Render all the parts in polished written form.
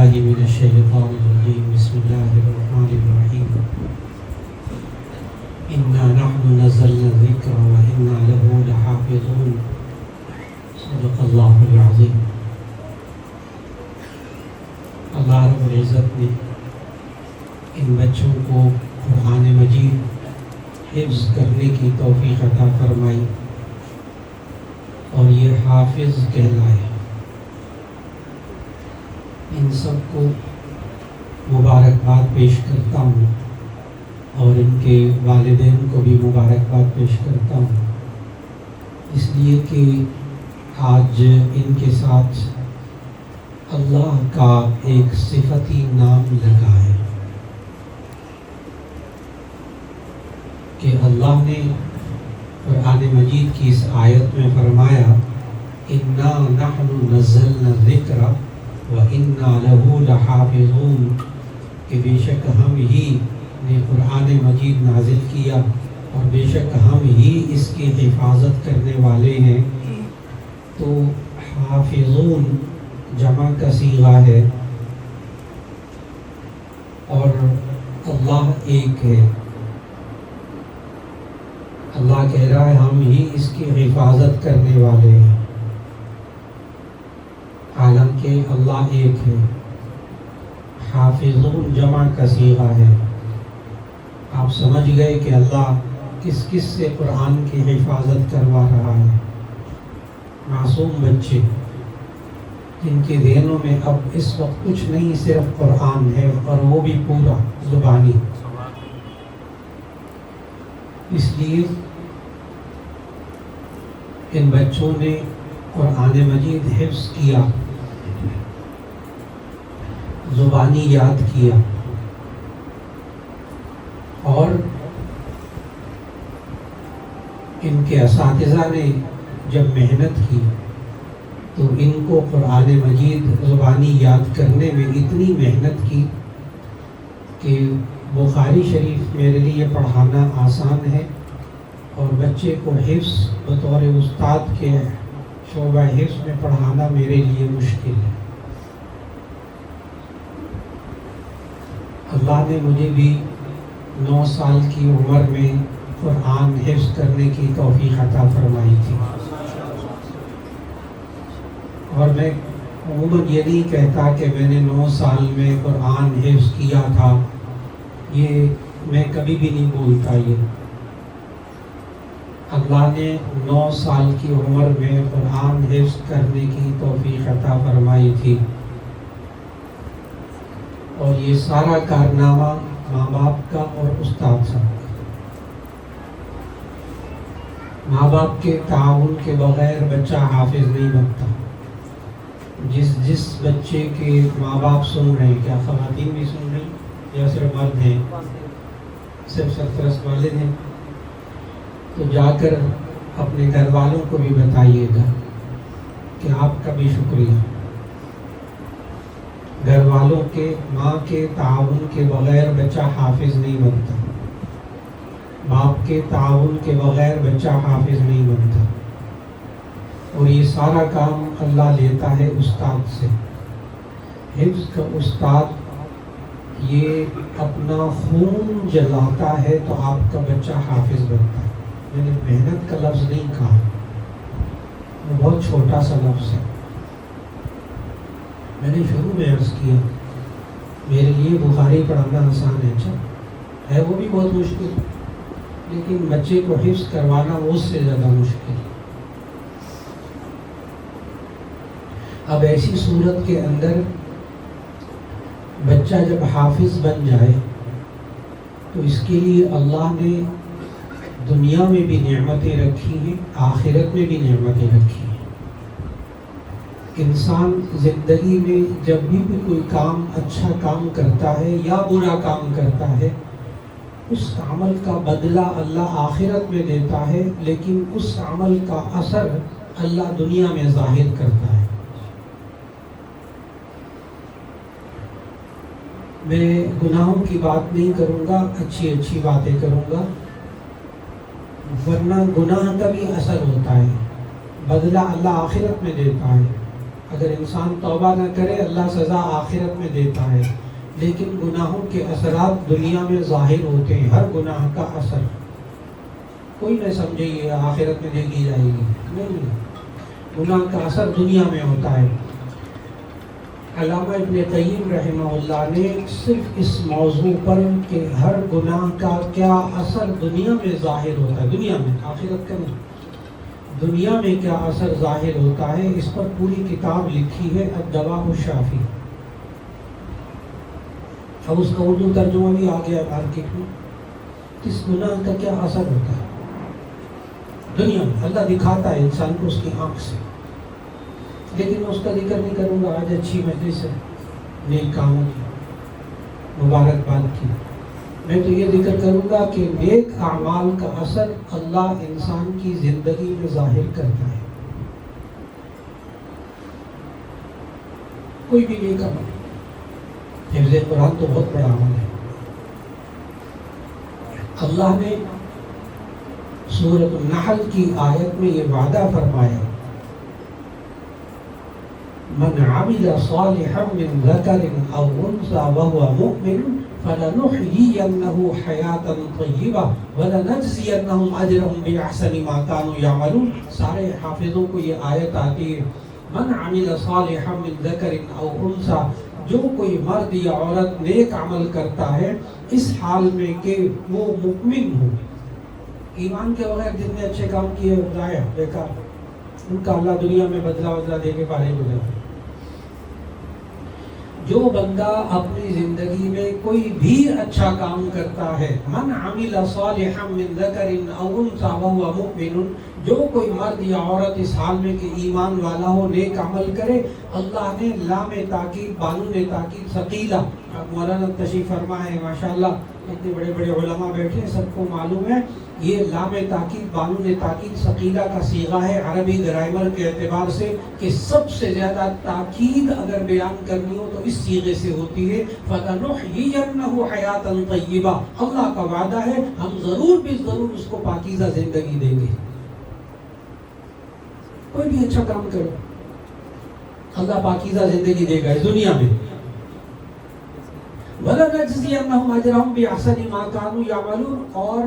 باللہ من الشیطان الرجیم بسم اللہ الرحمن الرحیم انا نحن نزلنا الذکر وانا له لحافظون صدق اللہ العظیم۔ اللہ رب العزت نے ان بچوں کو قرآن مجید حفظ کرنے کی توفیق عطا فرمائی اور یہ حافظ کہلائے۔ ان سب کو مبارکباد پیش کرتا ہوں اور ان کے والدین کو بھی مبارکباد پیش کرتا ہوں، اس لیے کہ آج ان کے ساتھ اللہ کا ایک صفتی نام لگا ہے کہ اللہ نے قرآن مجید کی اس آیت میں فرمایا انا نحن نزلنا الذکر وَإِنَّا لَهُ لَحَافِظُونَ، کہ بے شک ہم ہی نے قرآن مجید نازل کیا اور بے شک ہم ہی اس کی حفاظت کرنے والے ہیں۔ تو حافظون جمع کا صیغہ ہے اور اللہ ایک ہے۔ اللہ کہہ رہا ہے ہم ہی اس کی حفاظت کرنے والے ہیں، حالانکہ اللہ ایک ہے۔ حافظون جمع کا صیغہ ہے۔ آپ سمجھ گئے کہ اللہ کس کس سے قرآن کی حفاظت کروا رہا ہے؟ معصوم بچے جن کے ذہنوں میں اب اس وقت کچھ نہیں، صرف قرآن ہے اور وہ بھی پورا زبانی۔ اس لیے ان بچوں نے قرآن مجید حفظ کیا، زبانی یاد کیا، اور ان کے اساتذہ نے جب محنت کی تو ان کو قرآن مجید زبانی یاد کرنے میں اتنی محنت کی کہ بخاری شریف میرے لیے پڑھانا آسان ہے اور بچے کو حفظ بطور استاد کے شعبہ حفظ میں پڑھانا میرے لیے مشکل ہے۔ اللہ نے مجھے بھی 9 سال کی عمر میں قرآن حفظ کرنے کی توفیق عطا فرمائی تھی، اور میں عموماً یہ نہیں کہتا کہ میں نے 9 سال میں قرآن حفظ کیا تھا، یہ میں کبھی بھی نہیں بولتا۔ یہ اللہ نے 9 سال کی عمر میں قرآن حفظ کرنے کی توفیق عطا فرمائی تھی، اور یہ سارا کارنامہ ماں باپ کا اور استاد صاحب کا۔ ماں باپ کے تعاون کے بغیر بچہ حافظ نہیں بنتا۔ جس بچے کے ماں باپ سن رہے ہیں، کیا خواتین بھی سن رہی ہیں یا صرف مرد ہیں؟ صرف سرپرست والد ہیں؟ تو جا کر اپنے گھر والوں کو بھی بتائیے گا کہ آپ کا بھی شکریہ۔ گھر والوں کے، ماں کے تعاون کے بغیر بچہ حافظ نہیں بنتا، باپ کے تعاون کے بغیر بچہ حافظ نہیں بنتا، اور یہ سارا کام اللہ لیتا ہے استاد سے۔ حفظ کا استاد یہ اپنا خون جلاتا ہے تو آپ کا بچہ حافظ بنتا ہے۔ میں نے محنت کا لفظ نہیں کہا، وہ بہت چھوٹا سا لفظ ہے۔ میں نے شروع میں عرض کیا میرے لیے بخاری پڑھانا آسان ہے، اچھا ہے وہ بھی بہت مشکل، لیکن بچے کو حفظ کروانا اس سے زیادہ مشکل۔ اب ایسی صورت کے اندر بچہ جب حافظ بن جائے تو اس کے لیے اللہ نے دنیا میں بھی نعمتیں رکھی ہیں، آخرت میں بھی نعمتیں رکھی ہیں۔ انسان زندگی میں جب بھی کوئی کام، اچھا کام کرتا ہے یا برا کام کرتا ہے، اس عمل کا بدلہ اللہ آخرت میں دیتا ہے، لیکن اس عمل کا اثر اللہ دنیا میں ظاہر کرتا ہے۔ میں گناہوں کی بات نہیں کروں گا، اچھی اچھی باتیں کروں گا، ورنہ گناہ کا بھی اثر ہوتا ہے، بدلہ اللہ آخرت میں دیتا ہے۔ اگر انسان توبہ نہ کرے اللہ سزا آخرت میں دیتا ہے، لیکن گناہوں کے اثرات دنیا میں ظاہر ہوتے ہیں. ہر گناہ کا اثر کوئی نہ سمجھے یہ آخرت میں دیکھی جائے گی، نہیں، گناہ کا اثر دنیا میں ہوتا ہے. علامہ ابن قیم رحمہ اللہ نے صرف اس موضوع پر کہ ہر گناہ کا کیا اثر دنیا میں ظاہر ہوتا ہے، دنیا میں، آخرت کا نہیں، دنیا میں کیا اثر ظاہر ہوتا ہے، اس پر پوری کتاب لکھی ہے الدواء الشافی. اب اس کا اردو ترجمہ بھی آ گیا مارکیٹ میں. کس گناہ کا کیا اثر ہوتا ہے دنیا میں، اللہ دکھاتا ہے انسان کو اس کی آنکھ سے. لیکن میں اس کا ذکر نہیں کروں گا، آج اچھی مجلس ہے نیک کاموں کی، مبارکباد کی. میں تو یہ ذکر کروں گا کہ نیک اعمال کا اثر اللہ انسان کی زندگی میں ظاہر کرتا ہے. کوئی بھی نیک عمل، حفظ قرآن تو بہت بڑا عمل ہے. اللہ نے سورۃ النحل کی آیت میں یہ وعدہ فرمایا، من عمل صالحا من ذکر او انثى وهو مؤمن فلنحيينه حیاتا طیبہ ولنجزینہم اجرہم باحسن ما كانوا يعملون. سارے حافظوں کو یہ آیت آتی ہے، من عمل صالحا من ذکر او انثى، جو کوئی مرد یا عورت نیک عمل کرتا ہے اس حال میں کہ وہ مؤمن ہو. ایمان کے بغیر جتنے اچھے کام کیے ضائع، بیکار، ان کا اللہ دنیا میں بدلہ دے کے فارغ ہو جاتا ہے. جو بندہ اپنی زندگی میں کوئی بھی اچھا کام کرتا ہے، من عمل صالحا من ذکر او انثى وهو مؤمن، جو کوئی مرد یا عورت اس حال میں کہ ایمان والا ہو نیک عمل کرے، اللہ نے لام تاکید، بانون تاکید ثقیلہ، مولانا تشریف فرما ہے ماشاءاللہ، اتنے بڑے بڑے علماء بیٹھے ہیں، سب کو معلوم ہے یہ لام تاکید، بانون تاکید ثقیلہ کا صیغہ ہے عربی گرامر کے اعتبار سے کہ سب سے زیادہ تاکید اگر بیان کرنی ہو تو اس صیغے سے ہوتی ہے. فَلَنُحْيِيَنَّهُ حَيَاةً طَيِّبَةً، اللہ کا وعدہ ہے ہم ضرور بھی ضرور اس کو پاکیزہ زندگی دیں گے. کوئی بھی اچھا کام کرو اللہ پاکیزہ زندگی دے گا اس دنیا میں. وَلَنَجْزِيَنَّهُمْ أَجْرَهُمْ بِأَحْسَنِ مَا كَانُوا يَعْمَلُونَ، اور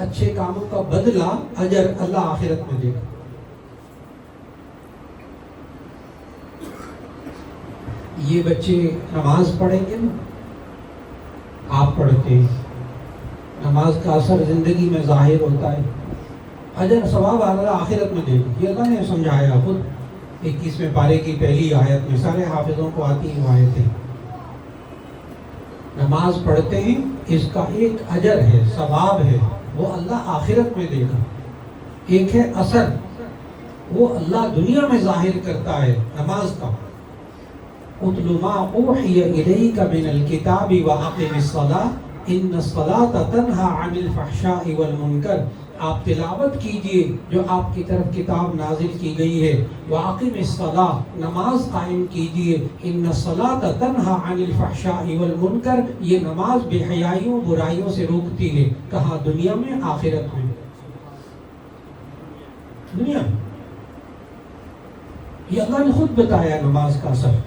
اچھے کاموں کا بدلہ اجر اللہ آخرت میں دے گا. یہ بچے نماز پڑھیں گے نا، آپ پڑھتے ہیں، نماز کا اثر زندگی میں ظاہر ہوتا ہے، اجر ثواب اللہ آخرت میں دے گا. یہ اللہ نے سمجھایا خود 21ویں پارے کی پہلی آیت میں، سارے حافظوں کو آتی ہیں آیتیں. نماز پڑھتے ہیں، اس کا ایک اجر ہے، ثواب ہے، وہ اللہ آخرت میں دے گا. ایک ہے اثر، وہ اللہ دنیا میں ظاہر کرتا ہے نماز کا. اتل ما اوحی الیک من الکتاب واقم الصلاۃ ان الصلاۃ تنہی عن الفحشاء والمنکر. آپ تلاوت کیجئے جو آپ کی طرف کتاب نازل کی گئی ہے. واقم الصلاۃ، نماز قائم کیجئے. ان الصلاۃ تنہی عن الفحشاء والمنکر، یہ نماز بے حیائیوں برائیوں سے روکتی ہے. کہاں؟ دنیا میں، آخرت میں. دنیا میں یہ اللہ نے خود بتایا نماز کا اثر.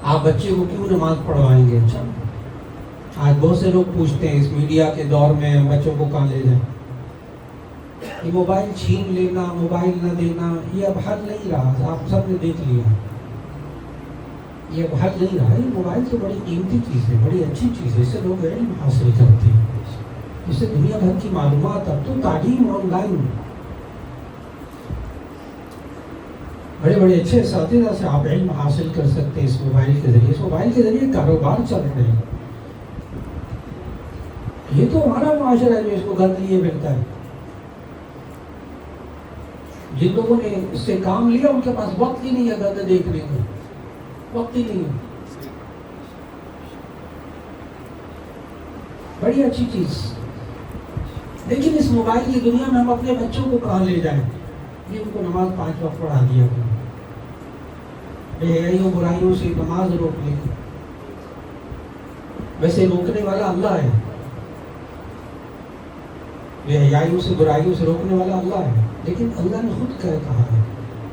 آپ بچے کو کیوں نماز پڑھوائیں گے؟ اچھا، آج بہت سے لوگ پوچھتے ہیں اس میڈیا کے دور میں بچوں کو کہاں لے جائیں. یہ موبائل چھین لینا، موبائل نہ دینا، یہ اب حل نہیں رہا. آپ سب نے دیکھ لیا، یہ اب حل نہیں رہا. یہ موبائل تو بڑی قیمتی چیز ہے، بڑی اچھی چیز ہے، اس سے لوگ علم حاصل کرتے ہیں، اس سے دنیا بھر کی معلومات. اب تو تعلیم آن لائن، بڑے بڑے اچھے اساتذہ سے آپ علم حاصل کر سکتے ہیں اس موبائل کے ذریعے. اس موبائل کے ذریعے کاروبار چل رہے ہیں. یہ تو ہمارا معاشرہ ہے جو اس کو گند لیے پھرتا ہے. جن لوگوں نے اس سے کام لیا ان کے پاس وقت ہی نہیں ہے گند دیکھنے کا، وقت ہی نہیں ہے. بڑی اچھی چیز، لیکن اس موبائل کی دنیا میں ہم اپنے بچوں کو کہاں لے جائیں؟ یہ ان کو نماز 5 وقت پڑھا دیا کریں، بے حیائیوں برائیوں سے نماز روک لیں. ویسے روکنے والا اللہ ہے. بے حیائیوں سے برائیوں سے روکنے والا اللہ ہے. لیکن اللہ نے خود کہا ہے,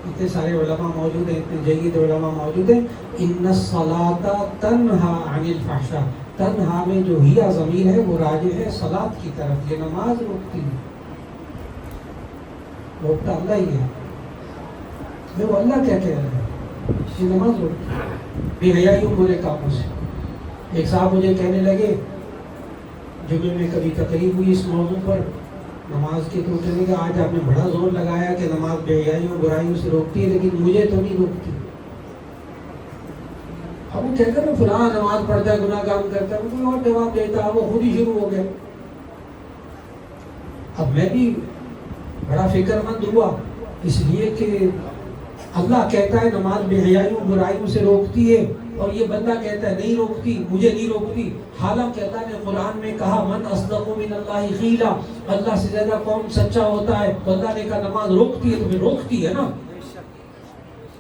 اتنے سارے علماء موجود ہیں, اتنے جید علماء موجود ہیں, ان الصلاۃ تنہا عن الفحشاء. تنہا میں جو ہیا ضمیر ہے وہ راجع ہے صلاۃ کی طرف, یہ نماز روکتی ہے. روکتا اللہ ہی ہے. وہ اللہ کیا کہہ رہا ہے, یہ نماز روکتی ہے بے حیائیوں برے کاموں سے. ایک صاحب مجھے کہنے لگے, جمعے میں کبھی تقریب ہوئی اس موضوع پر نماز کے, تو کہنے کہ آج آپ نے بڑا زور لگایا کہ نماز بے حیائیوں برائیوں سے روکتی ہے, لیکن مجھے تو نہیں روکتی. اب وہ کہتا ہے فلاں نماز پڑھتا ہے, گناہ کام کرتا ہے, کوئی اور جواب دیتا ہے, وہ خود ہی شروع ہو گئے. اب میں بھی بڑا فکر مند ہوا, اس لیے کہ اللہ کہتا ہے نماز بے حیائیوں برائیوں سے روکتی ہے, اور یہ بندہ کہتا ہے نہیں روکتی, مجھے نہیں روکتی. حالانکہ اللہ نے قرآن میں کہا من اصدق من اللہ قیلا, اللہ سے زیادہ کون سچا ہوتا ہے. تو اللہ نے کہا نماز روکتی ہے, تو پھر روکتی ہے نا.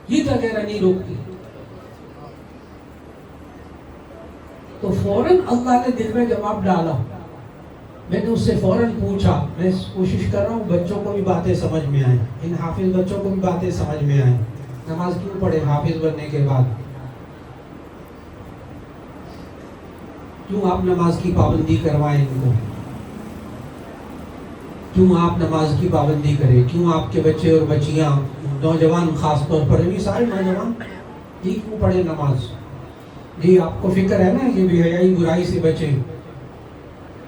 یہ کیا کہہ رہا نہیں روکتی. تو فوراً اللہ نے دل میں جواب ڈالا. میں نے اس سے فوراً پوچھا, میں کوشش کر رہا ہوں بچوں کو بھی باتیں سمجھ میں آئیں, ان حافظ بچوں کو بھی باتیں سمجھ میں آئیں. نماز کیوں پڑھے حافظ بننے کے بعد؟ کیوں آپ نماز کی پابندی کروائیں ان کو؟ کیوں آپ نماز کی پابندی کریں؟ کیوں آپ کے بچے اور بچیاں, نوجوان خاص طور پر, ابھی سارے نوجوان جی کیوں پڑھے نماز؟ جی آپ کو فکر ہے نا کہ بے حیائی برائی سے بچیں.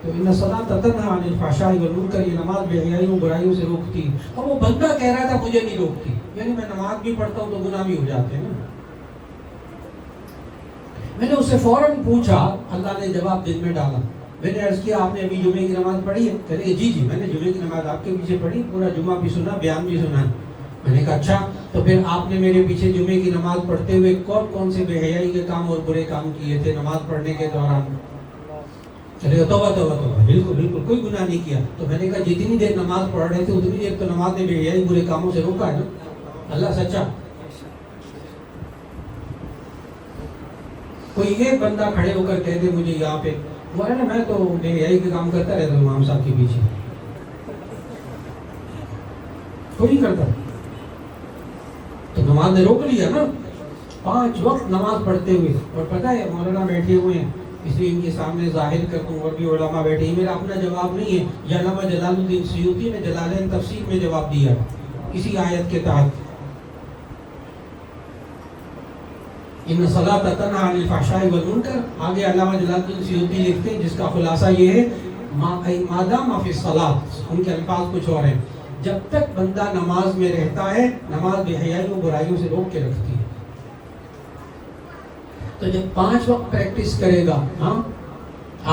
تو ان الصلاۃ تنہا عن الفحشاء والمنکر, یہ نماز بے حیائیوں برائیوں سے روکتی. اب وہ بندہ کہہ رہا تھا مجھے نہیں روکتی, یعنی میں نماز بھی پڑھتا ہوں تو گناہ بھی ہو جاتے ہیں نا. میں نے اس سے فوراً پوچھا, اللہ نے جواب دل میں ڈالا. میں نے عرض کیا آپ نے ابھی جمعے کی نماز پڑھی ہے؟ کہہ رہے جی میں نے جمعے کی نماز آپ کے پیچھے پڑھی, پورا جمعہ بھی سنا, بیان بھی سنا. میں نے کہا اچھا, تو پھر آپ نے میرے پیچھے جمعے کی نماز پڑھتے ہوئے کون کون سے بے حیائی کے کام اور برے کام کیے تھے نماز پڑھنے کے دوران؟ چلے توبہ بالکل کوئی گناہ نہیں کیا. تو میں نے کہا جتنی دیر نماز پڑھ رہے تھے اتنی دیر تو نماز نے بے حیائی برے کاموں سے روکا ہے نا. اللہ سچا. کوئی ایک بندہ کھڑے ہو کر کہہ دے مجھے یہاں پہ, وہ ہے نا میں تو بے حیائی کے کام کرتا رہتا ہوں امام صاحب کے پیچھے, کوئی نہیں کرتا. تو نماز نے روک لیا نا, 5 وقت نماز پڑھتے ہوئے. اور پتہ ہے مولانا بیٹھے ہوئے ہیں, اس لیے ان کے سامنے ظاہر کر دوں, اور بھی علماء بیٹھے ہیں. میرا اپنا جواب نہیں ہے, یہ علامہ جلال الدین سیوطی نے جلالین تفسیر میں جواب دیا اسی آیت کے تحت. ان الصلاۃ تنہا عن الفحشاء والمنکر. آگے علامہ جلال الدین سیوطی لکھتے ہیں جس کا خلاصہ یہ ہے ما دام فی الصلاۃ, ان کے الفاظ کچھ اور ہیں, جب تک بندہ نماز میں رہتا ہے نماز بے حیائیوں برائیوں سے روک کے رکھتی ہے. تو جب 5 وقت پریکٹس کرے گا, ہاں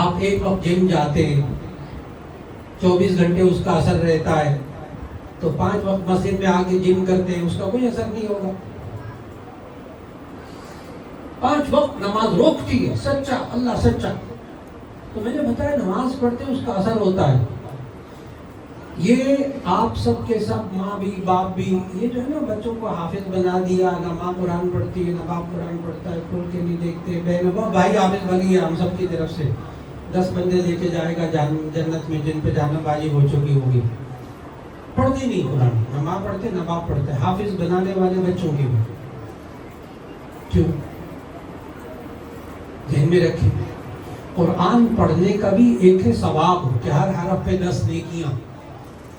آپ 1 وقت جم جاتے ہیں, 24 گھنٹے اس کا اثر رہتا ہے, تو 5 وقت مسجد میں آ کے جم کرتے ہیں, اس کا کوئی اثر نہیں ہوگا. 5 وقت نماز روکتی ہے, سچا اللہ سچا. تو میں نے بتایا نماز پڑھتے اس کا اثر ہوتا ہے. یہ آپ سب کے سب, ماں بھی باپ بھی, یہ جو ہے نا بچوں کو حافظ بنا دیا, نہ ماں قرآن پڑھتی ہے نہ باپ قرآن پڑھتا ہے, کھول کے نہیں دیکھتے. بہن بھائی حافظ بن گیا, ہم سب کی طرف سے 10 بندے لے کے جائے گا جنت میں, جن پہ جانا بازی ہو چکی ہوگی. پڑھتے نہیں قرآن, نہ ماں پڑھتے نہ باپ پڑھتے. حافظ بنانے والے بچوں کی بھی کیوں؟ ذہن میں رکھیں, قرآن پڑھنے کا بھی ایک ہے ثواب کہ ہر حرف پہ 10 نیکیاں.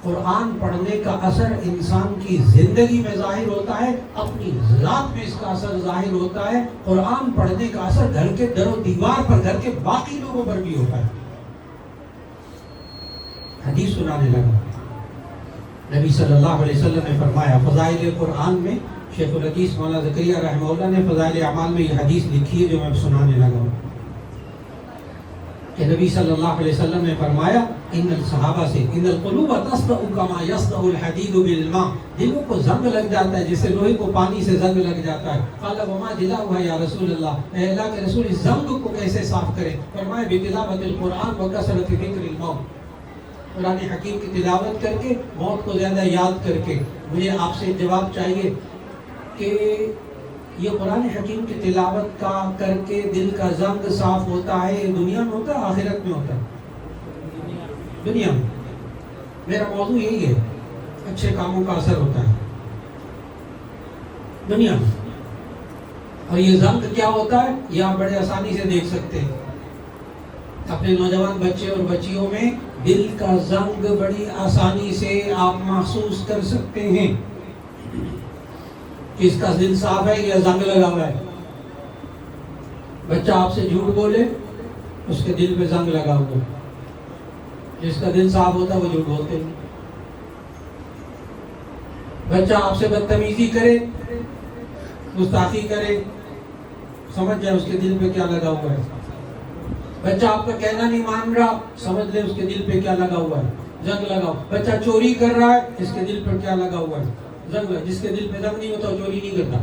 قرآن پڑھنے کا اثر انسان کی زندگی میں ظاہر ہوتا ہے, اپنی ذات میں اس کا اثر ظاہر ہوتا ہے. قرآن پڑھنے کا اثر گھر کے در و دیوار پر, گھر کے باقی لوگوں پر بھی ہوتا ہے. حدیث سنانے لگا, نبی صلی اللہ علیہ وسلم نے فرمایا, فضائل قرآن میں شیخ الحدیث مولانا زکریا رحمہ اللہ نے فضائل اعمال میں یہ حدیث لکھی ہے جو میں سنانے لگا ہوں, کہ نبی صلی اللہ علیہ وسلم نے فرمایا ان الصحابہ سے, ان القلوب تصدع کما یصدع الحدید بالماء, دلوں کو زنگ لگ جاتا ہے جیسے لوہے کو پانی سے زنگ لگ جاتا ہے. قال وما جلاؤها یا رسول اللہ, اے اللہ کے رسول اس زنگ کو کیسے صاف کرے؟ فرمایا بتلاوت القرآن وکثرت ذکر الموت, قرآن حکیم کی تلاوت کر کے, موت کو زیادہ یاد کر کے. مجھے آپ سے جواب چاہیے کہ یہ قرآن حکیم کی تلاوت کا کر کے دل کا زنگ صاف ہوتا ہے, دنیا میں ہوتا ہے آخرت میں ہوتا ہے؟ دنیا میں. میرا موضوع یہی ہے، اچھے کاموں کا اثر ہوتا ہے دنیا میں. اور یہ زنگ کیا ہوتا ہے یہ آپ بڑے آسانی سے دیکھ سکتے ہیں اپنے نوجوان بچے اور بچیوں میں. دل کا زنگ بڑی آسانی سے آپ محسوس کر سکتے ہیں کہ اس کا دل صاف ہے یا زنگ لگا ہوا ہے. بچہ آپ سے جھوٹ بولے اس کے دل پہ زنگ لگا ہوا ہے. جس کا دل صاف ہوتا ہے وہ جھوٹ بولتے نہیں. بچہ آپ سے بدتمیزی کرے، گستاخی کرے، سمجھ جائے اس کے دل پہ کیا لگا ہوا ہے. بچہ آپ کا کہنا نہیں مان رہا، سمجھ لے اس کے دل پہ کیا لگا ہوا ہے، زنگ لگا ہوا. بچہ چوری کر رہا ہے، اس کے دل پر کیا لگا ہوا ہے، زنگ لگا. جس کے دل پہ زنگ نہیں ہوتا وہ چوری نہیں کرتا.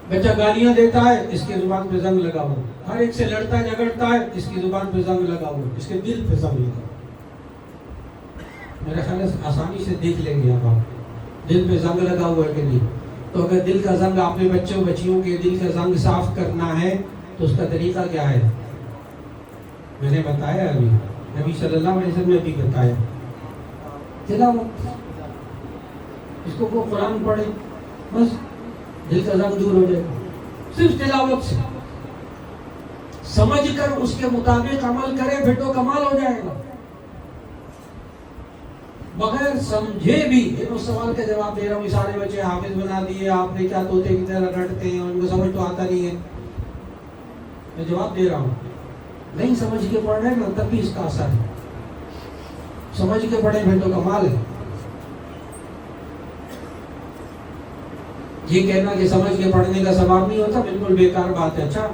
بچہ گالیاں دیتا ہے، اس کی زبان پہ زنگ لگا ہوا. ہر ایک سے لڑتا ہے جھگڑتا ہے، اس کی زبان پہ زنگ لگا ہوا، اس کے دل پہ زنگ لگا. میرا خیال ہے آسانی سے دیکھ لیں گے آپ دل پہ زنگ لگا ہوا ہے کہ نہیں. تو اگر دل کا زنگ اپنے بچوں بچیوں کے دل کا زنگ صاف کرنا ہے تو اس کا طریقہ کیا ہے؟ میں نے بتایا ابھی، نبی صلی اللہ علیہ وسلم نے بھی بتایا. تلاوت. اس کو وہ قرآن پڑھے بس دل کا زنگ دور ہو جائے گا. صرف تلاوت سے سمجھ کر اس کے مطابق عمل کرے پھر تو کمال ہو جائے گا. بغیر سمجھے بھی اس سوال کا جواب دے رہا ہوں. سارے بچے حافظ بنا دیے آپ نے، کیا طوطے کی طرح رٹتے ہیں، ان کو سمجھ تو آتا نہیں ہے. میں جواب دے رہا ہوں نہیں سمجھ کے پڑھ رہے نا تب بھی اس کا اثر ہے. سمجھ کے پڑھے پھر تو کمال ہے. یہ کہنا کہ سمجھ کے پڑھنے کا ثواب نہیں ہوتا بالکل بیکار بات ہے. اچھا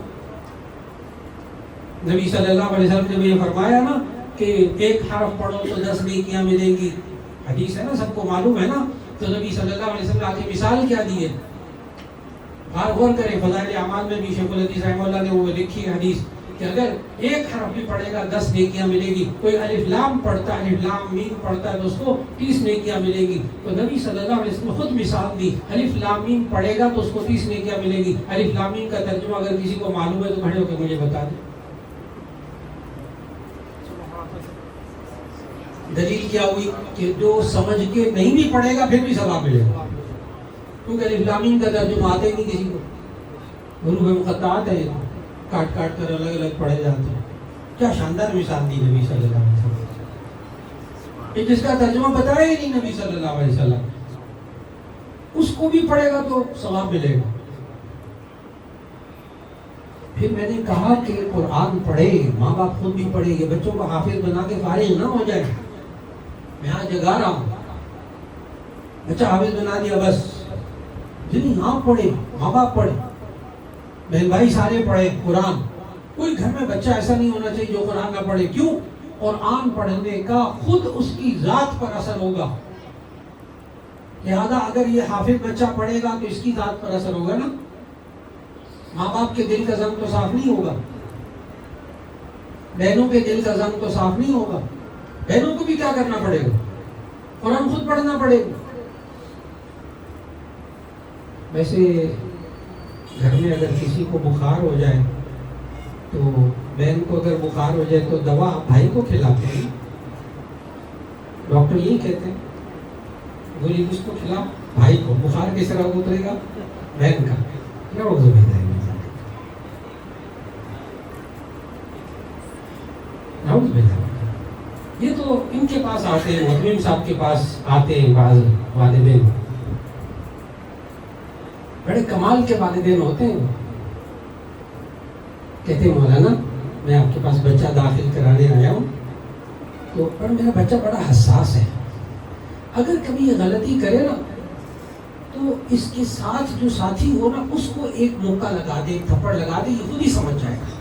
نبی صلی اللہ علیہ وسلم نے یہ فرمایا نا کہ ایک حرف پڑھو تو 10 نیکیاں ملیں گی. حدیث ہے نا، سب کو معلوم ہے نا. تو نبی صلی اللہ علیہ وسلم نے مثال کیا دی ہے، غور کریں. فضائل اعمال میں بھی شیخ الحدیث رحمہ اللہ نے وہ لکھی حدیث کہ اگر ایک حرف بھی پڑھے گا 10 نیکیاں ملے گی. کوئی الف لام پڑھتا ہے، الف لام میم پڑھتا ہے تو اس کو 30 نیکیاں ملے گی. تو نبی صلی اللہ علیہ وسلم نے خود مثال دی، الف لام میم پڑھے گا تو اس کو 30 نیکیاں ملے گی. الف لام میم کا ترجمہ اگر کسی کو معلوم ہے تو کھڑے ہو کے مجھے بتا دیں. دلیل کیا ہوئی کہ جو سمجھ کے نہیں بھی پڑھے گا پھر بھی ثواب ملے گا، کیونکہ الف لام میم کا ترجمہ آتا ہی نہیں کسی کو. حروف مقطعات ہے، کاٹ کاٹ کر الگ الگ پڑھے جاتے ہیں. کیا شاندار مثال دی نبی صلی اللہ علیہ وسلم. جس کا ترجمہ بتایا ہی نہیں نبی صلی اللہ علیہ وسلم، اس کو بھی پڑھے گا تو ثواب ملے گا. پھر میں نے کہا کہ قرآن پڑھے، ماں باپ خود بھی پڑھے، یہ بچوں کو حافظ بنا کے فارغ نہ ہو جائے. میں آج جگا رہا ہوں، بچہ حافظ بنا دیا بس نہیں. آپ پڑھے، ماں باپ پڑھے، بہن بھائی سارے پڑھے قرآن. کوئی گھر میں بچہ ایسا نہیں ہونا چاہیے جو قرآن نہ پڑھے. کیوں؟ قرآن پڑھنے کا خود اس کی ذات پر اثر ہوگا. لہذا اگر یہ حافظ بچہ پڑھے گا تو اس کی ذات پر اثر ہوگا نا. ماں باپ کے دل کا زنگ تو صاف نہیں ہوگا، بہنوں کے دل کا زنگ تو صاف نہیں ہوگا. بہنوں کو بھی کیا کرنا پڑے گا؟ قرآن خود پڑھنا پڑے گا. ویسے گھر میں اگر کسی کو بخار ہو جائے تو بہن کو اگر بخار ہو جائے تو دوا بھائی کو کھلاتے ہیں. ڈاکٹر یہی کہتے ہیں گولی کس کو کھلا؟ بھائی کو. بخار کس طرح اترے گا؟ بہن کا. یہ تو ان کے پاس آتے ہیں، محتمم صاحب کے پاس آتے ہیں بعض والدین، بڑے کمال کے والدین ہوتے ہیں. کہتے ہیں مولانا میں آپ کے پاس بچہ داخل کرانے آیا ہوں تو پر میرا بچہ بڑا حساس ہے، اگر کبھی یہ غلطی کرے نا تو اس کے ساتھ جو ساتھی ہو نا اس کو ایک موقع لگا دے، ایک تھپڑ لگا دے، یہ خود ہی سمجھ جائے گا.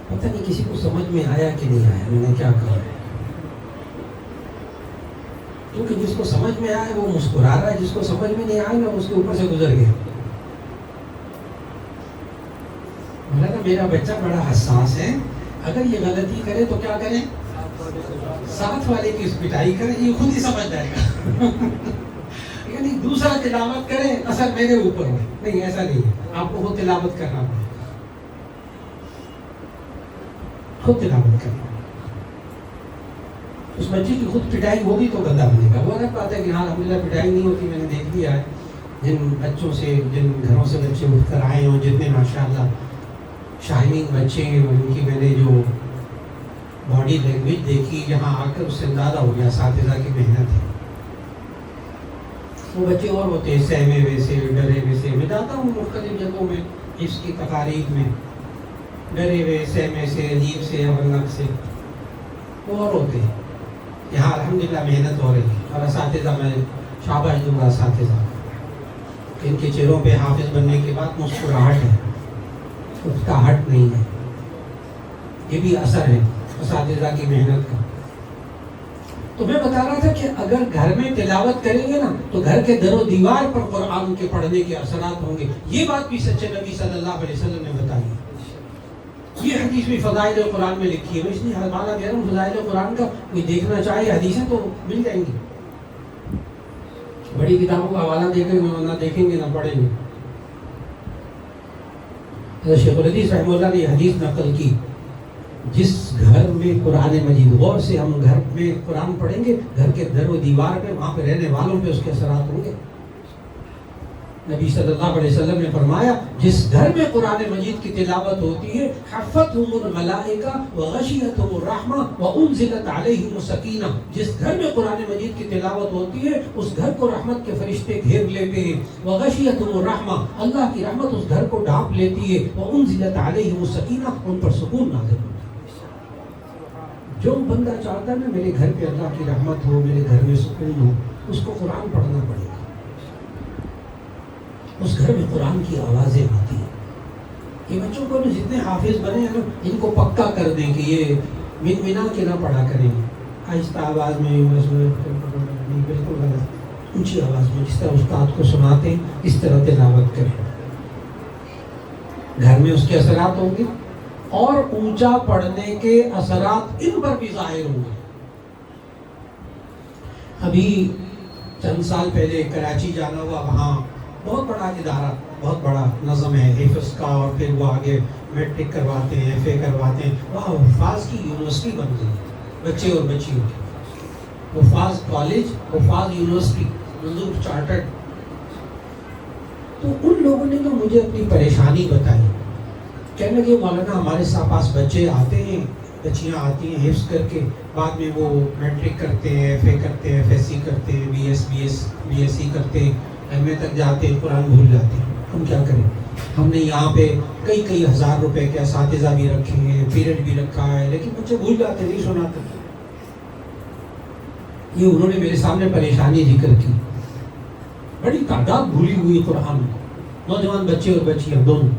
پتہ نہیں کسی کو سمجھ میں آیا کہ نہیں آیا میں نے کیا کہا ہے. کیونکہ جس کو سمجھ میں آیا وہ مسکرا رہا ہے، جس کو سمجھ میں نہیں آیا اس کے اوپر سے گزر گیا. میرا بچہ بڑا حساس ہے، اگر یہ غلطی کرے تو کیا کرے؟ ساتھ والے کی پٹائی کرے، یہ خود ہی سمجھ جائے گا. یعنی دوسرا تلاوت کرے اثر میرے اوپر ہو. نہیں ایسا نہیں ہے، آپ کو خود تلاوت کرنا پڑے، خود تلاوت کرنا. اس بچے کی خود پٹائی ہوگی تو گندا بنے گا. وہ الگ بات ہے کہ ہاں الحمدللہ پٹائی نہیں ہوتی. میں نے دیکھ لیا ہے جن بچوں سے, جن گھروں سے بچے اٹھ کر آئے ہوں, جتنے ماشاءاللہ شائننگ بچے ہیں, ان کی میں نے جو باڈی لینگویج دیکھی یہاں آ کر, اس سے اندازہ ہو گیا اساتذہ کی محنت ہے. وہ بچے اور ہوتے ہیں سہمے ویسے, ڈرے ویسے. میں جاتا ہوں مختلف جگہوں میں اس کی تقاریب میں, ڈرے ہوئے, سہمے سے, عجیب سے, ورنک سے, وہ اور ہوتے ہیں. یہاں الحمدللہ محنت ہو رہی ہے. اور اساتذہ, میں شاباش دوں گا اساتذہ, ان کے چہروں پہ حافظ بننے کے بعد مسکراہٹ ہے, اکتاہٹ نہیں ہے. یہ بھی اثر ہے اساتذہ کی محنت کا. تو میں بتا رہا تھا کہ اگر گھر میں تلاوت کریں گے نا تو گھر کے در و دیوار پر قرآن کے پڑھنے کے اثرات ہوں گے. یہ بات بھی سچے نبی صلی اللہ علیہ وسلم نے بتائی. یہ حدیث بھی فضائل قرآن میں لکھی ہے. اس لیے حضرت کہہ رہا ہوں فضائل قرآن کا کوئی دیکھنا چاہے حدیثیں تو مل جائیں گی. بڑی کتابوں کا حوالہ دے کر نہ دیکھیں گے نہ پڑھیں گے. شیخ الحدیث رحمہ اللہ نے یہ حدیث نقل کی, جس گھر میں قرآن مجید, غور سے ہم گھر میں قرآن پڑھیں گے, گھر کے در و دیوار پہ, وہاں پہ رہنے والوں پہ اس کے اثرات ہوں گے. نبی صلی اللہ علیہ وسلم نے فرمایا جس گھر میں قرآن مجید کی تلاوت ہوتی ہے حفتہم الملائکہ وغشیتہم الرحمہ وانزلت علیہم السکینہ. جس گھر میں قرآن مجید کی تلاوت ہوتی ہے اس گھر کو رحمت کے فرشتے گھیر لیتے ہیں. وغشیتہم الرحمہ, اللہ کی رحمت اس گھر کو ڈھانپ لیتی ہے. وانزلت علیہم السکینہ, ان پر سکون نازل ہوتا ہے. جو بندہ چاہتا ہے نا میرے گھر پہ اللہ کی رحمت ہو, میرے گھر میں سکون ہو, اس کو قرآن پڑھنا پڑے گا. اس گھر میں قرآن کی آوازیں آتی ہیں. یہ بچوں کو جتنے حافظ بنے ہیں نا, ان کو پکا کر دیں کہ یہ من منا کے نہ پڑھا کریں, آہستہ آواز میں, بالکل غلط, اونچی آواز میں جس طرح استاد کو سناتے ہیں اس طرح تلاوت کریں. گھر میں اس کے اثرات ہوں گے, اور اونچا پڑھنے کے اثرات ان پر بھی ظاہر ہوں گے. ابھی چند سال پہلے کراچی جانا ہوا, وہاں بہت بڑا ادارہ, بہت بڑا نظم ہے حفظ کا, اور پھر وہ آگے میٹرک کرواتے ہیں, ایف اے کرواتے ہیں. وہاں حفاظ کی یونیورسٹی بن گئی, بچے اور بچیوں کی. حفاظ کالج, حفاظ یونیورسٹی, منظور چارٹرڈ. تو ان لوگوں نے تو مجھے اپنی پریشانی بتائی. کہنے لگے مولانا ہمارے پاس بچے آتے ہیں, بچیاں آتی ہیں حفظ کر کے, بعد میں وہ میٹرک کرتے ہیں, ایف اے کرتے ہیں, ایف ایس سی کرتے ہیں, بی ایس سی کرتے ہیں, ایم اے تک جاتے ہیں, قرآن بھول جاتے ہیں. ہم کیا کریں؟ ہم نے یہاں پہ کئی ہزار روپے کے اساتذہ بھی رکھے ہیں, پیریڈ بھی رکھا ہے, لیکن بچے بھول جاتے, نہیں سناتے. یہ انہوں نے میرے سامنے پریشانی ذکر کی. بڑی تعداد بھولی ہوئی قرآن, نوجوان بچے اور بچیاں دونوں.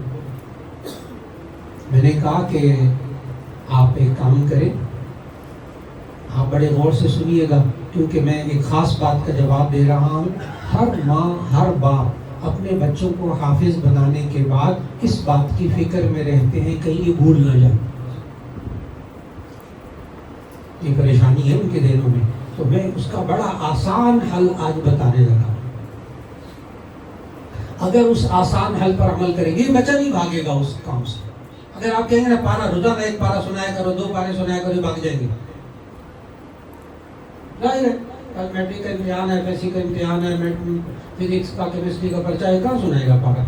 میں نے کہا کہ آپ ایک کام کریں, آپ بڑے غور سے سنیے گا, کیونکہ میں ایک خاص بات کا جواب دے رہا ہوں. ہر ماں, ہر باپ اپنے بچوں کو حافظ بنانے کے بعد اس بات کی فکر میں رہتے ہیں کہیں یہ بھول نہ جائیں. یہ پریشانی ہے ان کے دلوں میں. تو میں اس کا بڑا آسان حل آج بتانے لگا. اگر اس آسان حل پر عمل کریں گے, بچہ نہیں بھاگے گا اس کام سے. اگر آپ کہیں گے نا پارا روزانہ ایک پارا سنایا کرو, 2 پارے سنایا کرو, بھاگ جائیں گے. ظاہر ہے کل میٹرک کا امتحان ہے, ایف ایس سی کا امتحان ہے, فزکس کا, کیمسٹری کا پرچہ ہے, کہاں سنائے گا پارا؟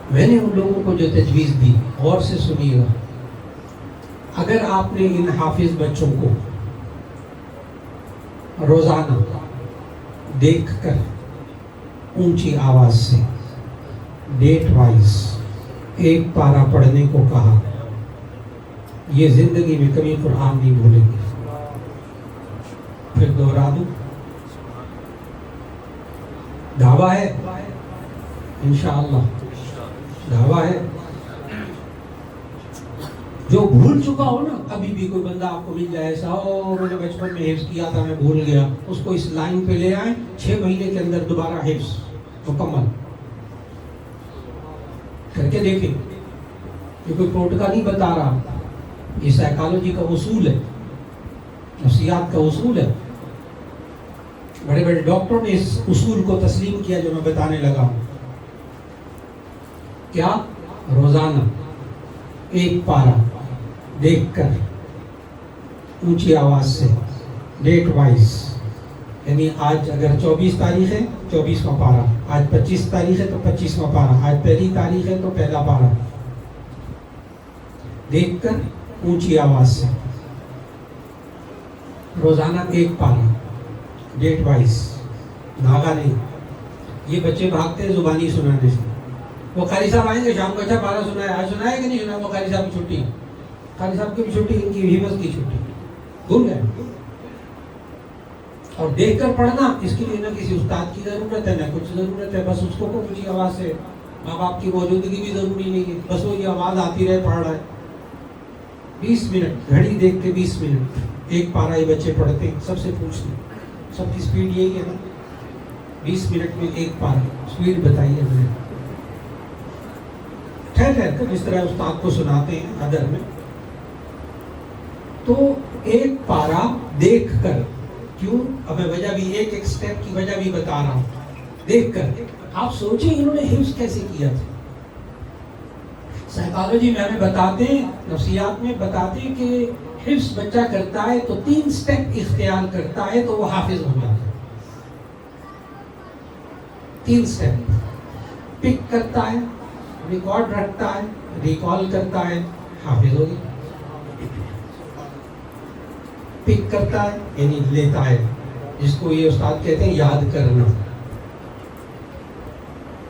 میں نے ان لوگوں کو جو تجویز دی, غور سے سنیے گا. اگر آپ نے ان حافظ بچوں کو روزانہ دیکھ کر اونچی آواز سے ڈیٹ وائز ایک پارا پڑھنے کو کہا, یہ زندگی میں کبھی قرآن نہیں بھولیں گے. پھر دوہرا دوں, دعویٰ ہے انشاءاللہ, دعویٰ ہے. جو بھول چکا ہو نا, ابھی بھی کوئی بندہ آپ کو مل جائے ایسا, میں نے بچپن میں حفظ کیا تھا, میں بھول گیا, اس کو اس لائن پہ لے آئیں, 6 مہینے کے اندر دوبارہ حفظ مکمل کر کے دیکھیں. یہ کوئی ٹوٹکا نہیں بتا رہا, یہ سائیکالوجی کا اصول ہے, نفسیات کا اصول ہے. بڑے بڑے ڈاکٹروں نے اس اصول کو تسلیم کیا جو میں بتانے لگا ہوں. کیا؟ روزانہ ایک پارا دیکھ کر اونچی آواز سے ڈیٹ وائز، یعنی آج اگر 24 تاریخ ہے 24واں پارا، آج 25 تاریخ ہے تو 25واں پارا، آج پہلی تاریخ ہے تو پہلا پارا، دیکھ کر اونچی آواز سے روزانہ ایک پارا ڈیٹ وائز، دھاگا نہیں. یہ بچے بھاگتے ہیں زبانی سنانے سے. وہ قاری صاحب آئیں گے شام کو، اچھا پارا سنا ہے، آج سنا ہے کہ نہیں سنا؟ وہ قاری صاحب کی چھٹی، قاری صاحب کی بھی چھٹی، ان کی حفظ کی چھٹی، بھول گئے. اور دیکھ کر پڑھنا، اس کے لیے نہ کسی استاد کی ضرورت ہے نہ کچھ ضرورت ہے، بس اس کو اونچی آواز سے، ماں باپ کی موجودگی بھی ضروری نہیں ہے، بس وہ یہ آواز آتی رہے پڑھ رہا ہے. 20 منٹ گھڑی دیکھ کے 20 منٹ ایک پارا یہ بچے پڑھتے ہیں. سب سے پوچھتے ہیں، سب کی سپیڈ یہی ہے نا؟ 20 منٹ میں ایک پارا، سپیڈ بتائیے ہمیں. ٹھہر کر جس طرح استاد کو سناتے ہیں ادر میں. تو ایک پارا دیکھ کر، کیوں؟ اب میں وجہ بھی ایک سٹیپ کی وجہ بھی بتا رہا ہوں. دیکھ کر آپ سوچیں انہوں نے حفظ کیسے کیا تھا. سائیکالوجی میں ہمیں بتاتے ہیں، نفسیات میں بتاتے ہیں کہ حفظ بچہ کرتا ہے تو 3 سٹیپ اختیار کرتا ہے تو وہ حافظ ہو جاتا ہے. 3 سٹیپ: پک کرتا ہے، ریکارڈ رکھتا ہے، ریکال کرتا ہے، حافظ ہو گیا. پک کرتا ہے یعنی لیتا ہے، جس کو یہ استاد کہتے ہیں یاد کرنا.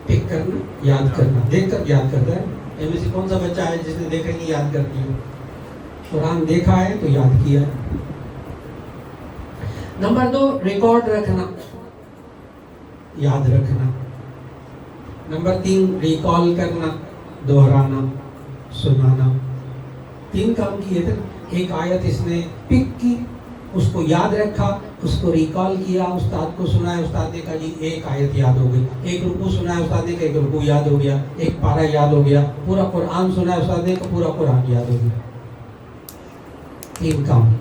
پک کرنا، یاد کرنا، دیکھ کر یاد کرتا ہے. ان میں سے کون سا بچہ ہے جس نے دیکھا نہیں یاد کر دیا؟ قرآن دیکھا ہے تو یاد کیا. نمبر 2 ریکارڈ رکھنا، یاد رکھنا. نمبر 3 ریکال کرنا، دہرانا، سنانا. 3 کام کیے تھے. ایک آیت اس نے پک کی، اس کو یاد رکھا، اس کو ریکال کیا، استاد کو سنایا، استاد نے کہا جی ایک آیت یاد ہو گئی. ایک رکوع سنایا، استاد نے کہا ایک رکوع یاد ہو گیا. ایک پارا یاد ہو گیا. پورا قرآن سنایا، استاد نے کہا پورا قرآن یاد ہو گیا. 3 کام.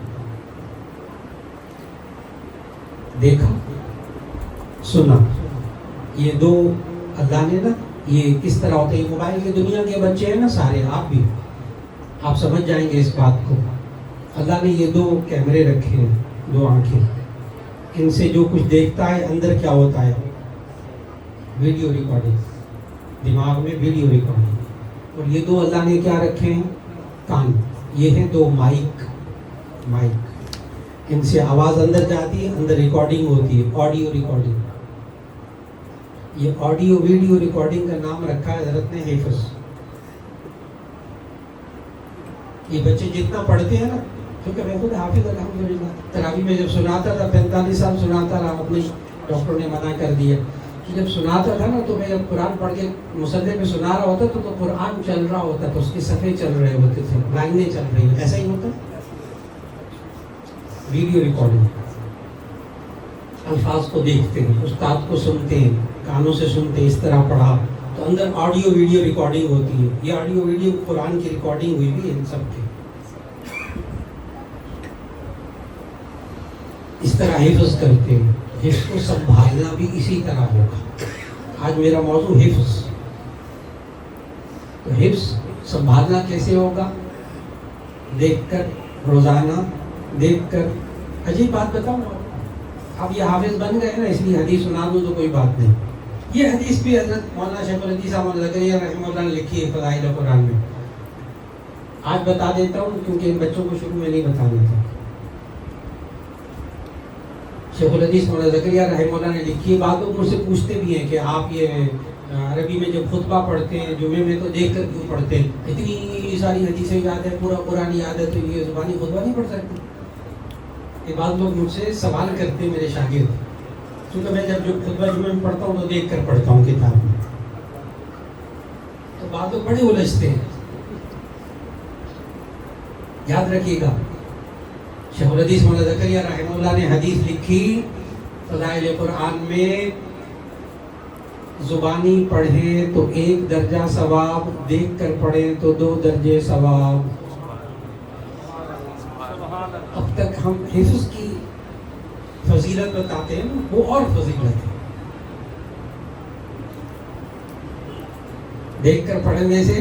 دیکھا، سنا. یہ 2 اللہ نے نا، یہ کس طرح ہوتے ہیں؟ موبائل کی دنیا کے بچے ہیں نا سارے، آپ بھی، آپ سمجھ جائیں گے اس بات کو. اللہ نے یہ 2 کیمرے رکھے ہیں، 2 آنکھیں. ان سے جو کچھ دیکھتا ہے اندر کیا ہوتا ہے؟ Video recording. دماغ میں ویڈیو ریکارڈنگ. اور یہ 2 اللہ نے کیا رکھے ہیں؟ کان. یہ ہیں 2 مائک. ان سے آواز اندر جاتی ہے، اندر ریکارڈنگ ہوتی ہے، آڈیو ریکارڈنگ. یہ آڈیو ویڈیو ریکارڈنگ کا نام رکھا ہے حضرت نے حفظ. یہ بچے جتنا پڑھتے ہیں نا، کیونکہ میں خود حافظ الحمدللہ، تراویح میں جب سناتا تھا 45 سال سناتا رہا. اپنے ڈاکٹر نے منع کر دیا کہ جب سناتا تھا نا تو میں جب قرآن پڑھ کے مصلی پہ سنا رہا ہوتا تو قرآن چل رہا ہوتا تو اس کے صفحے چل رہے ہوتے تھے، لائنیں چل رہی ہیں. ایسا ہی ہوتا. Video recording. الفاظ کو دیکھتے ہیں، استاد کو سنتے ہیں، کانوں سے سنتے ہیں، اس طرح پڑھا تو اندر آڈیو ویڈیو ریکارڈنگ ہوتی ہے. یہ آڈیو ویڈیو قرآن کی ریکارڈنگ ہوئی بھی ان سب کی. اس طرح حفظ کرتے ہیں. حفظ کو سنبھالنا بھی اسی طرح ہوگا. آج میرا موضوع حفظ. تو حفظ سنبھالنا کیسے ہوگا؟ دیکھ کر، روزانہ دیکھ کر. عجیب بات بتاؤں، اب یہ حافظ بن گئے نا اس لیے حدیث سنا دوں تو کوئی بات نہیں. یہ حدیث بھی حضرت مولانا شیخ الحدیث احمد زکریا رحمہ اللہ نے لکھی ہے فضائل قرآن میں. آج بتا دیتا ہوں کیونکہ ان بچوں کو شروع میں نہیں بتانا تھا. شیخ الحدیث مولانا زکریا رحمہ اللہ نے لکھی ہے. بعض لوگ مجھ سے پوچھتے بھی ہیں کہ آپ یہ عربی میں جب خطبہ پڑھتے ہیں جمعے میں تو دیکھ کر کیوں پڑھتے ہیں؟ اتنی ساری حدیثیں یاد ہے، پورا قرآن یاد ہے، تو یہ زبانی خطبہ نہیں پڑھ سکتے؟ یہ بعض لوگ مجھ سے سوال کرتے ہیں میرے شاگرد. کیونکہ میں جب خطبہ جمعے میں پڑھتا ہوں تو دیکھ کر پڑھتا ہوں کتاب میں، تو بعض لوگ بڑے الجھتے ہیں. یاد رکھیے گا، شیخ الحدیث مولانا زکریا رحمہ اللہ نے حدیث لکھی فضائل قرآن میں، زبانی پڑھیں تو 1 درجہ ثواب، دیکھ کر پڑھیں تو 2 درجے ثواب. اب تک ہم حفظ کی فضیلت بتاتے ہیں، وہ اور فضیلت ہے. دیکھ کر پڑھنے سے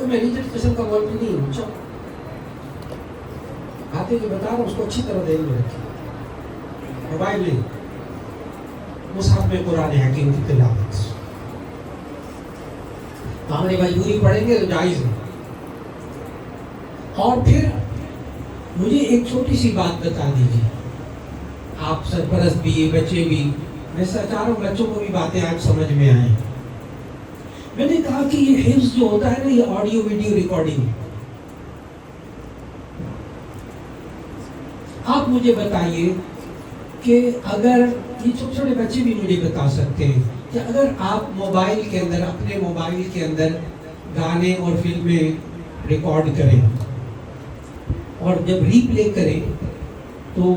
کوئی مینیجر قسم کا مولوی نہیں ہوں، چل آتے جو بتا رہا ہوں اس کو اچھی طرح دین میں رکھیں، موبائل نہیں، مصحف میں قرآن حکیم کی تلاوت، تو ہماری مجبوری پڑھیں گے تو جائز ہے۔ اور پھر مجھے ایک چھوٹی سی بات بتا دیجیے، آپ سرپرست بھی بچے بھی، میں چاہ رہا ہوں بچوں کو بھی باتیں آج سمجھ میں آئیں۔ میں نے کہا کہ یہ حفظ جو ہوتا ہے نا، یہ آڈیو ویڈیو ریکارڈنگ، آپ مجھے بتائیے کہ اگر یہ چھوٹے چھوٹے بچے بھی مجھے بتا سکتے ہیں کہ اگر آپ موبائل کے اندر، اپنے موبائل کے اندر گانے اور فلمیں ریکارڈ کریں اور جب ری پلے کریں تو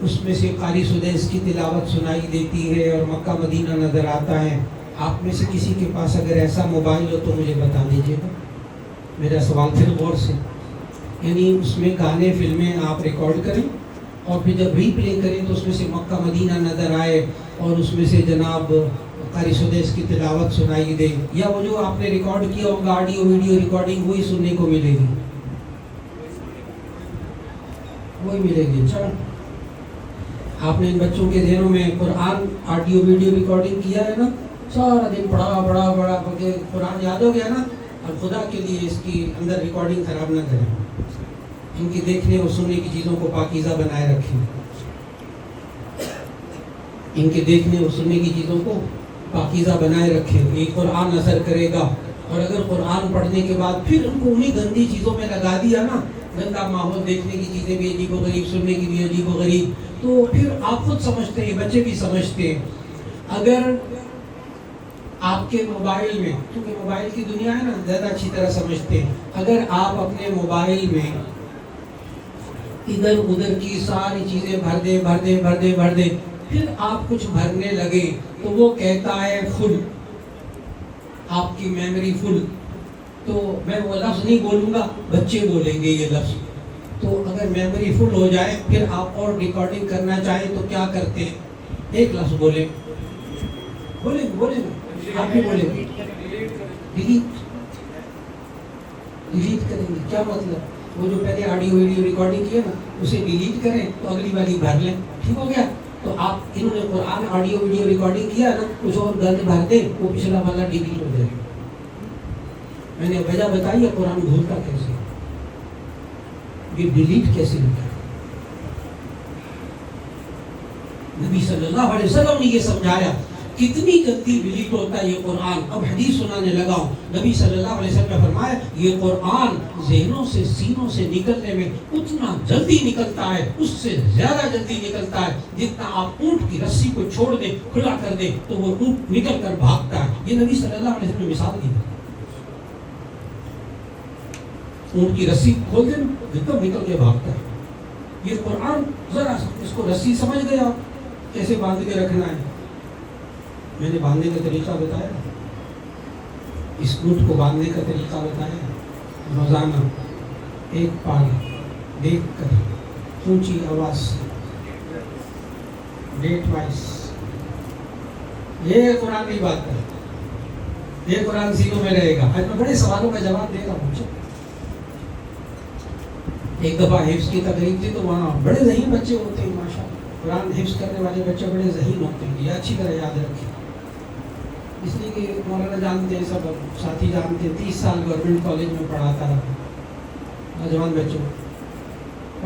اس میں سے قاری سدیس کی تلاوت سنائی دیتی ہے اور مکہ مدینہ نظر آتا ہے، آپ میں سے کسی کے پاس اگر ایسا موبائل ہو تو مجھے بتا دیجیے گا۔ میرا سوال پھر غور سے، یعنی اس میں گانے فلمیں آپ ریکارڈ کریں اور پھر جب ری پلے کریں تو اس میں سے مکہ مدینہ نظر آئے اور اس میں سے جناب قاری سدیس کی تلاوت سنائی دے، یا وہ جو آپ نے ریکارڈ کیا ہوگا آڈیو ویڈیو ریکارڈنگ وہی سننے کو ملے گی، وہی ملے گی۔ چلو آپ نے ان بچوں کے ذہنوں میں قرآن آڈیو ویڈیو ریکارڈنگ کیا ہے نا، سارا دن پڑھا قرآن یاد ہو گیا نا، اور خدا کے لیے اس کی اندر ریکارڈنگ خراب نہ کریں، ان کی دیکھنے اور سننے کی چیزوں کو پاکیزہ بنائے رکھیں، ان کے دیکھنے اور سننے کی چیزوں کو پاکیزہ بنائے رکھیں، یہ قرآن اثر کرے گا۔ اور اگر قرآن پڑھنے کے بعد پھر ان کو انہی گندی چیزوں میں لگا دیا نا، گندا ماحول، دیکھنے کی چیزیں بھی عجیب و غریب، سننے کی بھی عجیب و غریب، تو پھر آپ خود سمجھتے ہیں، بچے بھی سمجھتے ہیں۔ اگر آپ کے موبائل میں، کیونکہ موبائل کی دنیا ہے نا، زیادہ اچھی طرح سمجھتے ہیں، اگر آپ اپنے موبائل میں ادھر ادھر کی ساری چیزیں بھر دیں، پھر آپ کچھ بھرنے لگے تو وہ کہتا ہے فل، آپ کی میموری فل، تو میں وہ لفظ نہیں بولوں گا، بچے بولیں گے یہ لفظ، تو اگر میموری فل ہو جائے پھر آپ اور ریکارڈنگ کرنا چاہیں تو کیا کرتے ہیں؟ ایک لفظ بولیں آپ بھی بولیں گے، ڈیلیٹ کریں گے، کیا مطلب؟ وہ جو پہلے آڈیو ویڈیو ریکارڈنگ کیا نا اسے ڈیلیٹ کریں تو اگلی والی بھر لیں، ٹھیک ہو گیا؟ تو آپ انہوں نے قرآن آڈیو ویڈیو ریکارڈنگ کیا نا، کچھ اور گند بھر دیں، وہ پچھلا والا ڈیلیٹ ہو جائے۔ میں نے وجہ بتائی ہے قرآن بھولتا کیسے، یہ ڈیلیٹ کیسے ہوتا ہے؟ نبی صلی اللہ علیہ وسلم نے یہ سمجھایا، کتنی جلدی ڈیلیٹ ہوتا ہے یہ قرآن۔ اب حدیث سنانے لگا ہوں، نبی صلی اللہ علیہ وسلم نے فرمایا یہ قرآن ذہنوں سے، سینوں سے نکلنے میں اتنا جلدی نکلتا ہے، اس سے زیادہ جلدی نکلتا ہے جتنا آپ اونٹ کی رسی کو چھوڑ دیں، کھلا کر دیں تو وہ اونٹ نکل کر بھاگتا ہے۔ یہ نبی صلی اللہ علیہ وسلم نے مثال دی، اونٹ کی رسی کھول دیں جتنا نکل کے بھاگتا ہے۔ یہ قرآن ذرا اس کو رسی سمجھ گئے آپ کیسے باندھ کے رکھنا ہے؟ میں نے باندھنے کا طریقہ بتایا، اس اونٹ کو باندھنے کا طریقہ بتایا، روزانہ ایک پال دیکھ کر اونچی آواز سے ڈیٹ وائز، یہ قرآن کی بات ہے، یہ قرآن سینوں میں رہے گا۔ آج میں بڑے سوالوں کا جواب دے رہا ہوں۔ ایک دفعہ حفظ کی تقریب تھی تو وہاں بڑے ذہین بچے ہوتے ہیں، ماشاءاللہ قرآن حفظ کرنے والے بچے بڑے ذہین ہوتے ہیں، یہ اچھی طرح یاد رکھیں، اس لیے کہ مولانا جانتے ہیں، سب ساتھی جانتے ہیں، 30 سال گورنمنٹ کالج میں پڑھاتا رہا، نوجوان بچوں،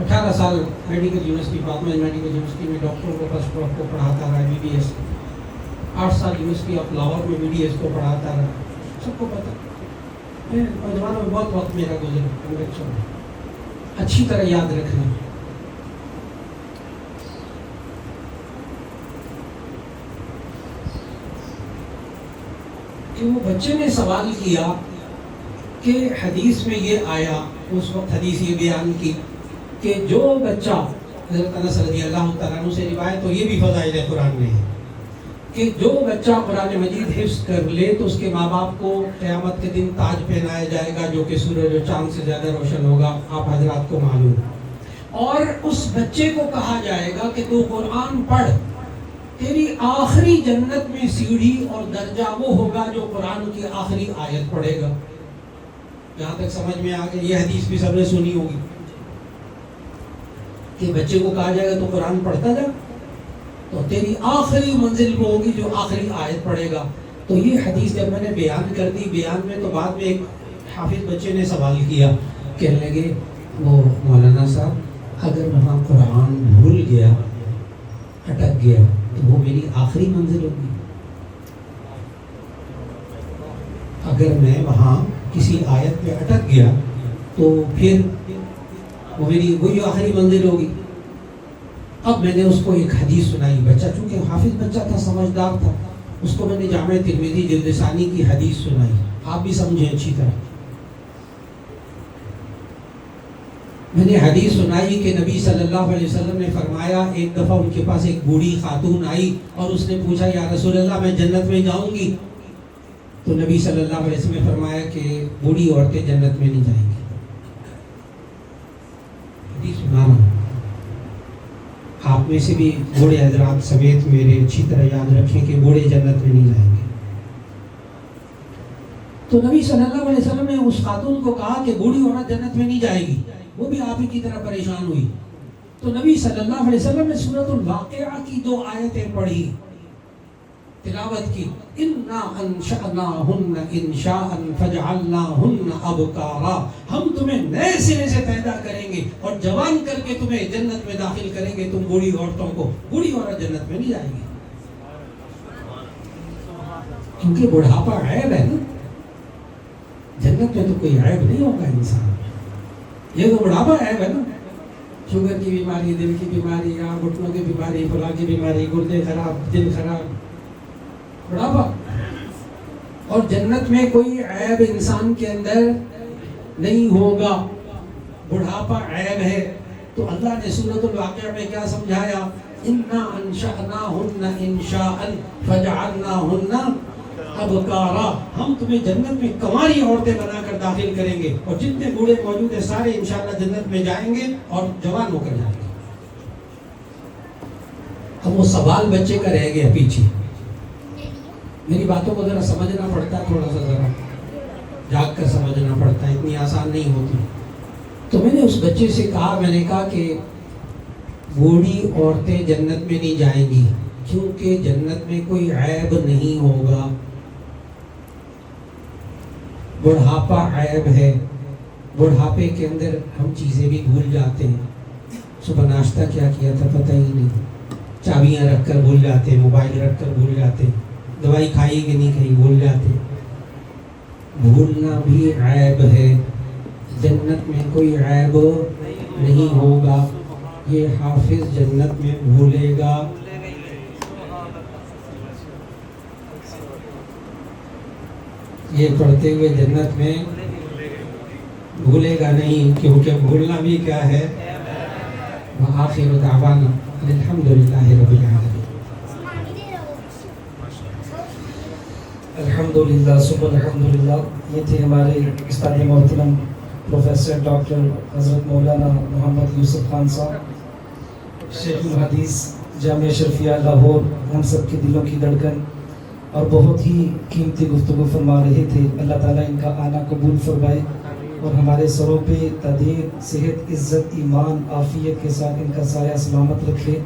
18 سال میڈیکل یونیورسٹی، پاکمنج میڈیکل یونیورسٹی میں ڈاکٹروں کو فرسٹ کو پڑھاتا رہا، MBBS، 8 سال یونیورسٹی آف لاہور میں BDS کو پڑھاتا رہا، سب کو پتہ، نوجوانوں میں بہت وقت میرا گزرا بچوں میں، اچھی طرح یاد رکھنا۔ کہ وہ بچے نے سوال کیا کہ حدیث میں یہ آیا، اس وقت حدیث یہ بیان کی کہ جو بچہ، حضرت انس رضی اللہ تعالیٰ عنہ سے روایت، تو یہ بھی فضائل قرآن میں ہے کہ جو بچہ قرآن مجید حفظ کر لے تو اس کے ماں باپ کو قیامت کے دن تاج پہنایا جائے گا جو کہ سورج اور چاند سے زیادہ روشن ہوگا، آپ حضرات کو معلوم، اور اس بچے کو کہا جائے گا کہ تو قرآن پڑھ، تیری آخری جنت میں سیڑھی اور درجہ وہ ہوگا جو قرآن کی آخری آیت پڑھے گا۔ جہاں تک سمجھ میں آ گیا. یہ حدیث بھی سب نے سنی ہوگی کہ بچے کو کہا جائے گا تو قرآن پڑھتا جا تو تیری آخری منزل وہ ہوگی جو آخری آیت پڑھے گا. تو یہ حدیث جب میں نے بیان کر دی, بیان میں تو بعد میں ایک حافظ بچے نے سوال کیا, کہنے لگے وہ مولانا صاحب اگر وہاں قرآن بھول گیا, اٹک گیا, تو وہ میری آخری منزل ہوگی. اگر میں وہاں کسی آیت پہ اٹک گیا تو پھر وہ میری وہی آخری منزل ہوگی. اب میں نے اس کو ایک حدیث سنائی. بچہ چونکہ حافظ بچہ تھا, سمجھدار تھا, اس کو میں نے جامع ترمذی جلد ثانی کی حدیث سنائی. آپ بھی سمجھیں اچھی طرح. میں نے حدیث سنائی کہ نبی صلی اللہ علیہ وسلم نے فرمایا, ایک دفعہ ان کے پاس ایک بوڑھی خاتون آئی اور اس نے پوچھا یا رسول اللہ میں جنت میں جاؤں گی؟ تو نبی صلی اللہ علیہ وسلم نے فرمایا کہ بوڑھی عورتیں جنت میں نہیں جائیں گی. حدیث سنا رہا ہوں, آپ میں سے بھی بوڑھے حضرات سمیت میرے اچھی طرح یاد رکھیں کہ بوڑھے جنت میں نہیں جائیں گے. تو نبی صلی اللہ علیہ وسلم نے اس خاتون کو کہا کہ بوڑھی عورت جنت میں نہیں جائے گی. وہ بھی آپ ہی کی طرح پریشان ہوئی. تو نبی صلی اللہ علیہ وسلم نے سورۃ الواقعہ کی 2 آیتیں پڑھی, تلاوت کی. اِنَّا أَنشَأْنَاهُنَّ إِنشَاءً فَجَعَلْنَاهُنَّ أَبْكَارًا, ہم تمہیں نئے سرے سے پیدا کریں گے اور جوان کر کے تمہیں جنت میں داخل کریں گے. تم بوڑھی عورتوں کو, بوڑھی عورت جنت میں نہیں جائے گی کیونکہ بڑھاپا عیب ہے نا. جنت میں تو کوئی عیب نہیں ہوگا انسان. یہ تو بڑھاپا عیب ہے نا. شوگر کی بیماری, دل کی بیماری, یا گھٹنوں کی بیماری, پھلا کی بیماری, گردے خراب, دل خراب, بڑھاپا. اور جنت میں کوئی عیب انسان کے اندر نہیں ہوگا. بڑھاپا عیب ہے. تو اللہ نے سورۃ الواقعہ میں کیا سمجھایا؟ اِنَّا أَنشَأْنَاهُنَّ إِنشَاءً فَجَعَلْنَاهُنَّ أَبْكَارًا, ہم تمہیں جنت میں کنواری عورتیں بنا کر داخل کریں گے, اور جتنے بوڑھے موجود ہیں سارے انشاءاللہ جنت میں جائیں گے اور جوان ہو کر جائیں گے. اب وہ سوال بچے کا رہ گیا پیچھے. میری باتوں کو ذرا سمجھنا پڑتا ہے, تھوڑا سا ذرا جاگ کر سمجھنا پڑتا ہے, اتنی آسان نہیں ہوتی. تو میں نے اس بچے سے کہا, میں نے کہا کہ بوڑھی عورتیں جنت میں نہیں جائیں گی کیونکہ جنت میں کوئی عیب نہیں ہوگا. بڑھاپا عیب ہے. بڑھاپے کے اندر ہم چیزیں بھی بھول جاتے ہیں. صبح ناشتہ کیا کیا تھا پتہ ہی نہیں, چابیاں رکھ کر بھول جاتے, موبائل رکھ کر بھول جاتے, دوائی کھائی کہ نہیں کھائی بھول جاتے. بھولنا بھی عیب ہے. جنت میں کوئی عیب نہیں ہوگا. یہ حافظ جنت میں بھولے گا. یہ پڑھتے ہوئے جنت میں بھولے گا نہیں, کیونکہ بھولنا بھی کیا ہے. وآخر دعوانا الحمدللہ رب العالمین. الحمدللہ ثم الحمدللہ. یہ تھے ہمارے استاد محترم پروفیسر ڈاکٹر حضرت مولانا محمد یوسف خان صاحب, شیخ الحدیث جامعہ اشرفیہ لاہور, ہم سب کے دلوں کی دھڑکن, اور بہت ہی قیمتی گفتگو فرما رہے تھے. اللہ تعالیٰ ان کا آنا قبول فرمائے اور ہمارے سروں پہ تدیر, صحت, عزت, ایمان, عافیت کے ساتھ ان کا سایہ سلامت رکھے.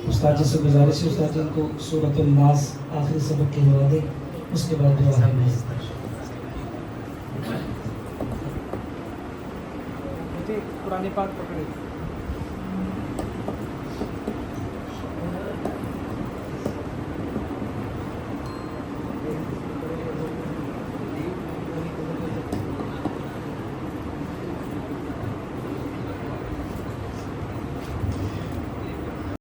استاد جی سے گزارش ہے, استاد جی ان کو سورۃ الناس آخری سبق کے دعا دیں, اس کے بعد دعا ہے. قرآن پاک پکڑے.